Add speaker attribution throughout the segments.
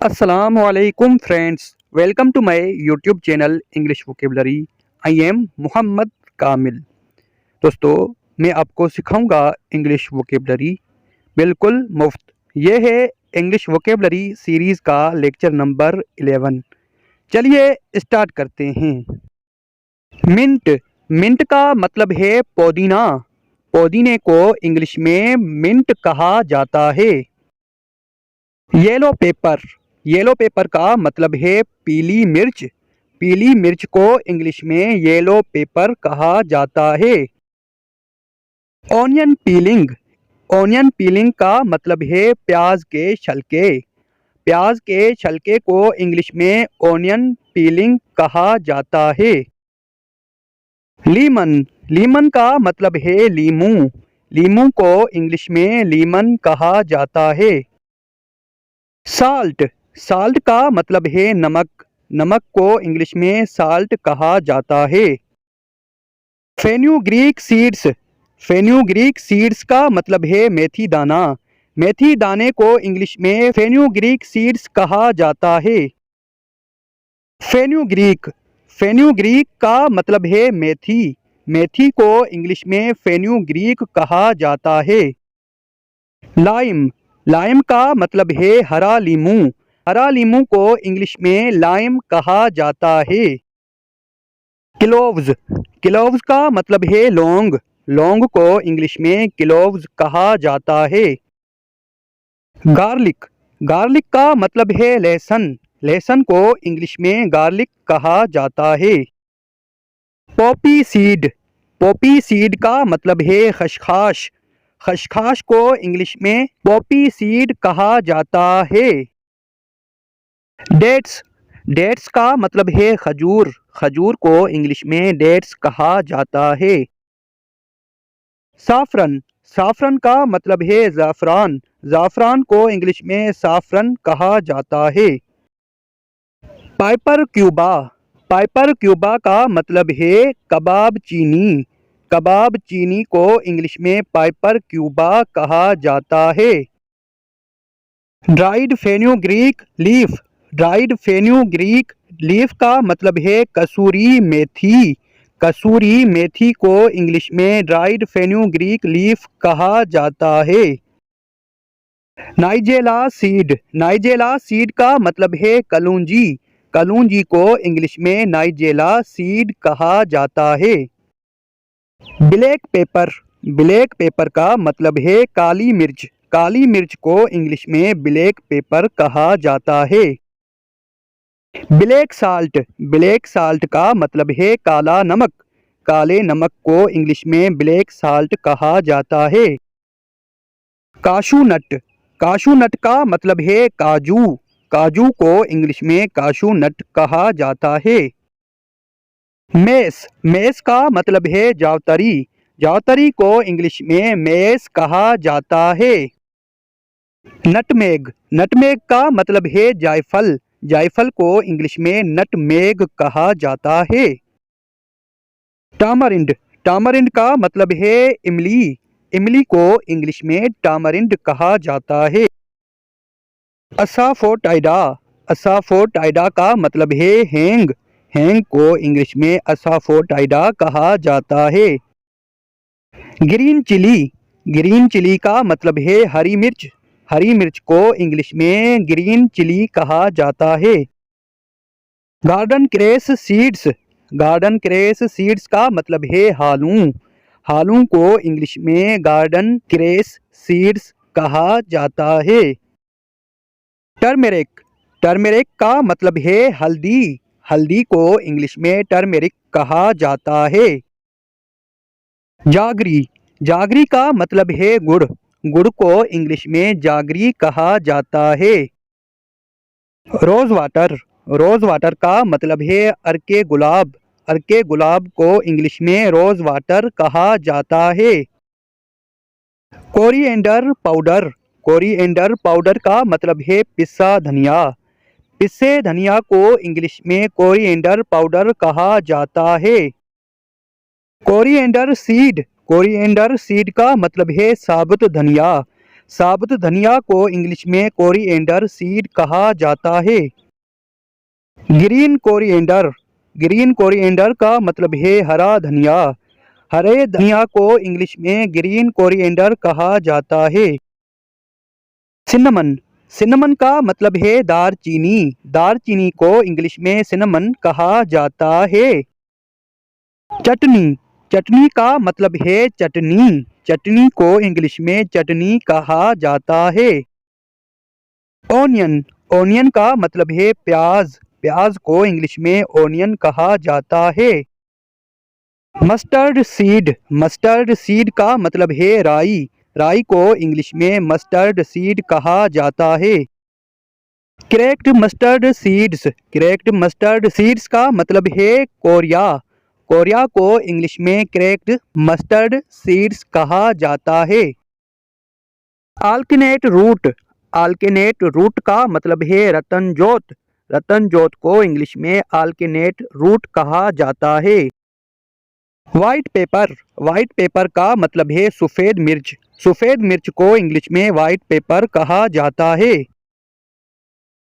Speaker 1: Assalamualaikum friends. Welcome to my YouTube channel English Vocabulary. I am Mohammad कामिल। दोस्तों, मैं आपको सिखाऊंगा इंग्लिश वोकेबलरी बिल्कुल मुफ्त। ये है इंग्लिश वोकेबलरी सीरीज़ का लेक्चर नंबर 11। चलिए स्टार्ट करते हैं। मिंट। मिंट का मतलब है पुदीना। पुदीने को इंग्लिश में मिंट कहा जाता है। Yellow paper. येलो पेपर का मतलब है पीली मिर्च। पीली मिर्च को इंग्लिश में येलो पेपर कहा जाता है। Onion piling. ऑनियन पीलिंग का मतलब है प्याज के छिलके। प्याज के छिलके को इंग्लिश में ऑनियन पीलिंग कहा जाता है। लीमन। लीमन का मतलब है लीमू। लीमू को इंग्लिश में लीमन कहा जाता है। साल्ट। साल्ट का मतलब है नमक। नमक को इंग्लिश में साल्ट कहा जाता है। Fenugreek seeds. फेन्यूग्रीक सीड्स का मतलब है मेथी दाना। मेथी दाने को इंग्लिश में फेन्यूग्रीक सीड्स कहा जाता है। फेन्यूग्रीक। फेन्यूग्रीक का मतलब है मेथी। मेथी को इंग्लिश में फेन्यूग्रीक कहा जाता है। लाइम। लाइम का मतलब है हरा लीमू। हरा लीमू को इंग्लिश में लाइम कहा जाता है। क्लोव्स। क्लोव्स का मतलब है लौंग। लौंग को इंग्लिश में क्लोव्स कहा जाता है। गार्लिक। गार्लिक का मतलब है लहसुन। लहसुन को इंग्लिश में गार्लिक कहा जाता है। Poppy seed. पॉपी सीड का मतलब है खसखस। खसखस को इंग्लिश में पॉपी सीड कहा जाता है। डेट्स। डेट्स का मतलब है खजूर। खजूर को इंग्लिश में डेट्स कहा जाता है। साफरन। साफरन का मतलब है ज़ाफ़रान। ज़ाफ़रान को इंग्लिश में साफरन कहा जाता है। Piper Cuba. पाइपर क्यूबा का मतलब है कबाब चीनी। कबाब चीनी को इंग्लिश में पाइपर क्यूबा कहा जाता है। Dried fenugreek leaf. Dried fenugreek leaf का मतलब है कसूरी मेथी। कसूरी मेथी को इंग्लिश में ड्राइड फेन्यूग्रीक लीफ कहा जाता है। Nigella seed. नाइजेला सीड का मतलब है कलूंजी। कलूंजी को इंग्लिश में नाइजेला सीड कहा जाता है। Black pepper. ब्लैक पेपर का मतलब है काली मिर्च। काली मिर्च को इंग्लिश में ब्लैक पेपर कहा जाता है। Black salt. ब्लैक साल्ट का मतलब है काला नमक। काले नमक को इंग्लिश में ब्लैक साल्ट कहा जाता है। काशू नट। काशू नट का मतलब है काजू। काजू को इंग्लिश में काशू नट कहा जाता है। मेस। मेस का मतलब है जावतरी। जावतरी को इंग्लिश में मेस कहा जाता है। नटमेग। नटमेग का मतलब है जायफल। जायफल को इंग्लिश में नटमेग कहा जाता है। टामरिंड। टामरिंड का मतलब है इमली। इमली को इंग्लिश में टामरिंड कहा जाता है। असाफोटाइडा। असाफोटाइडा का मतलब है हैंग। हैंग को इंग्लिश में असाफोटाइडा कहा जाता है। Green chilli. ग्रीन चिली का मतलब है हरी मिर्च। हरी मिर्च को इंग्लिश में ग्रीन चिली कहा जाता है। Garden cress seeds. Garden cress seeds का मतलब है हालूं। हालूं को इंग्लिश में गार्डन क्रेस सीड्स कहा जाता है। टर्मेरिक। टर्मेरिक का मतलब है हल्दी। हल्दी को इंग्लिश में टर्मेरिक कहा जाता है। जागरी। जागरी का मतलब है गुड़। गुड़ को इंग्लिश में जागरी कहा जाता है। Rose water. रोज वाटर का मतलब है अर्के गुलाब। अर्के गुलाब को इंग्लिश में रोज वाटर कहा जाता है। Coriander powder. कोरिएंडर पाउडर का मतलब है पिसा धनिया। पिसे धनिया को इंग्लिश में कोरिएंडर पाउडर कहा जाता है। Coriander seed. कोरिएंडर सीड का मतलब है साबुत धनिया। साबुत धनिया को इंग्लिश में कोरिएंडर सीड कहा जाता है। ग्रीन कोरिएंडर, ग्रीन कोरिएंडर का मतलब है हरा धनिया। हरे धनिया को इंग्लिश में ग्रीन कोरिएंडर कहा जाता है। सिन्नमन, सिन्नमन का मतलब है दारचीनी। दारचीनी को इंग्लिश में सिन्नमन कहा जाता है। चटनी, चटनी का मतलब है चटनी। चटनी को इंग्लिश में चटनी कहा जाता है। ओनियन, ओनियन का मतलब है प्याज। प्याज को इंग्लिश में ओनियन कहा जाता है। मस्टर्ड सीड, मस्टर्ड सीड का मतलब है राई। राई को इंग्लिश में मस्टर्ड सीड कहा जाता है। Cracked mustard seeds, cracked mustard seeds का मतलब है कोरिया। कोरिया को इंग्लिश में क्रैक्ड मस्टर्ड सीड्स कहा जाता है। आल्कनेट रूट, आल्कनेट रूट का मतलब है रतन जोत। रतन जोत को इंग्लिश में आल्कनेट रूट कहा जाता है। व्हाइट पेपर, व्हाइट पेपर का मतलब है सफ़ेद मिर्च। सफ़ेद मिर्च को इंग्लिश में व्हाइट पेपर कहा जाता है।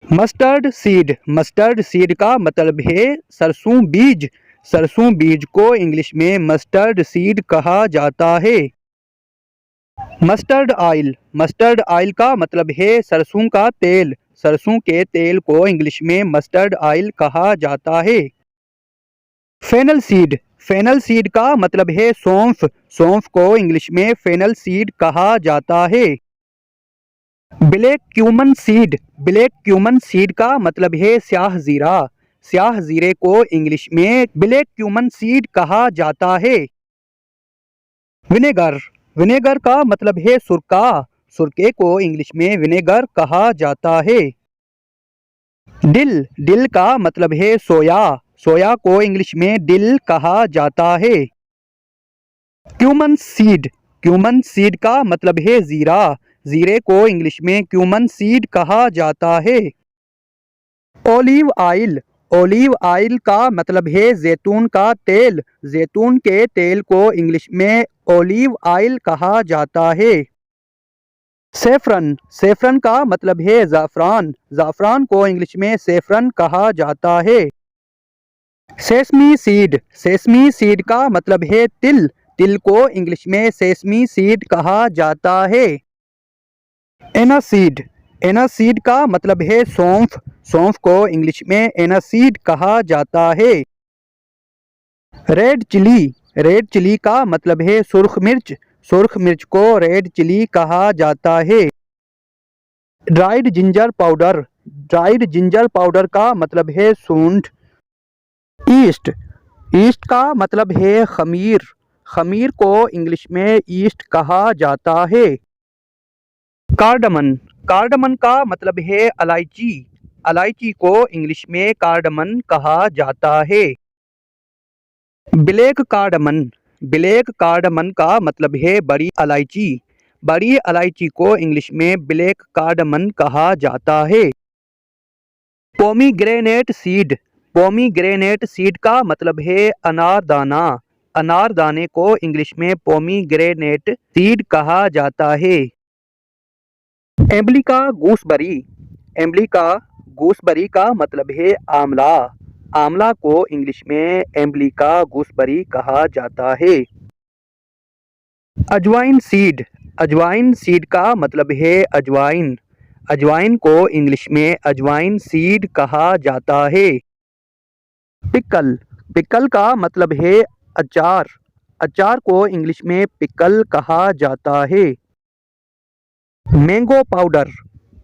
Speaker 1: मस्टर्ड सीड, मस्टर्ड सीड का मतलब है सरसों बीज। सरसों बीज को इंग्लिश में मस्टर्ड सीड कहा जाता है। मस्टर्ड ऑयल, मस्टर्ड ऑयल का मतलब है सरसों का तेल। सरसों के तेल को इंग्लिश में मस्टर्ड ऑयल कहा जाता है। फेनल सीड, फेनल सीड का मतलब है सौंफ। सौंफ को इंग्लिश में फेनल सीड कहा जाता है। Black cumin seed, black cumin seed का मतलब है स्याह जीरा। स्याह जीरे को इंग्लिश में ब्लैक क्यूमन सीड कहा जाता है। विनेगर, विनेगर का मतलब है सुरका। सुरके को इंग्लिश में विनेगर कहा जाता है। डिल, डिल का मतलब है सोया। सोया को इंग्लिश में डिल कहा जाता है। क्यूमन सीड, क्यूमन सीड का मतलब है जीरा। जीरे को इंग्लिश में क्यूमन सीड कहा जाता है। ओलिव ऑयल, ओलिव ऑयल का मतलब है जैतून का तेल। जैतून के तेल को इंग्लिश में ओलिव ऑयल कहा जाता है। सेफ्रन, सेफ्रन का मतलब है ज़ाफ़रान। ज़ाफ़रान को इंग्लिश में सेफ्रन कहा जाता है। सेसमी सीड, सेसमी सीड का मतलब है तिल। तिल को इंग्लिश में सेसमी सीड कहा जाता है। एनासीड, एनासीड का मतलब है सौंफ। सौंफ को इंग्लिश में एनासीड कहा जाता है। रेड चिली, रेड चिली का मतलब है सुर्ख मिर्च। सुर्ख मिर्च को रेड चिली कहा जाता है। Dried ginger powder, dried ginger powder का मतलब है सूंठ। ईस्ट, ईस्ट का मतलब है खमीर। खमीर को इंग्लिश में ईस्ट कहा जाता है। कार्डमन, कार्डमन का मतलब है इलायची। इलायची को इंग्लिश में कार्डमन कहा जाता है। ब्लैक कार्डमन, ब्लैक कार्डमन का मतलब है बड़ी इलायची। बड़ी इलायची को इंग्लिश में ब्लैक कार्डमन कहा जाता है। पोमीग्रेनेट सीड, पोमीग्रेनेट सीड का मतलब है अनारदाना। अनारदाने को इंग्लिश में पोमीग्रेनेट सीड कहा जाता है। एम्बलिका गूसबरी, एम्बलिका गूसबरी का मतलब है आंवला। आंवला को इंग्लिश में एम्बलिका गूसबरी कहा जाता है। अजवाइन सीड, अजवाइन सीड का मतलब है अजवाइन। अजवाइन को इंग्लिश में अजवाइन सीड कहा जाता है। पिकल, पिकल का मतलब है अचार। अचार को इंग्लिश में पिकल कहा जाता है। मैंगो पाउडर,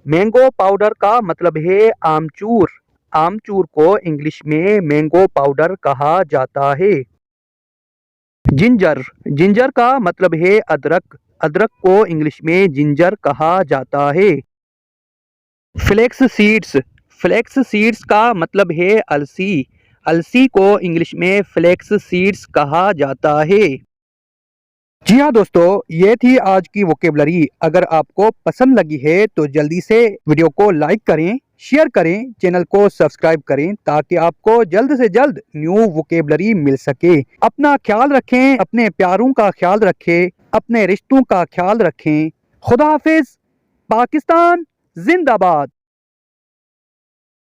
Speaker 1: मैंगो पाउडर का मतलब है आमचूर। आमचूर को इंग्लिश में मैंगो पाउडर कहा जाता है। जिंजर, जिंजर का मतलब है अदरक। अदरक को इंग्लिश में जिंजर कहा जाता है। फ्लेक्स सीड्स, फ्लेक्स सीड्स का मतलब है अलसी। अलसी को इंग्लिश में फ्लेक्स सीड्स कहा जाता है। जी हाँ दोस्तों, ये थी आज की वोकेबलरी। अगर आपको पसंद लगी है तो जल्दी से वीडियो को लाइक करें, शेयर करें, चैनल को सब्सक्राइब करें ताकि आपको जल्द से जल्द न्यू वोकेबलरी मिल सके। अपना ख्याल रखें, अपने प्यारों का ख्याल रखें, अपने रिश्तों का ख्याल रखें। खुदा हाफिज। पाकिस्तान जिंदाबाद।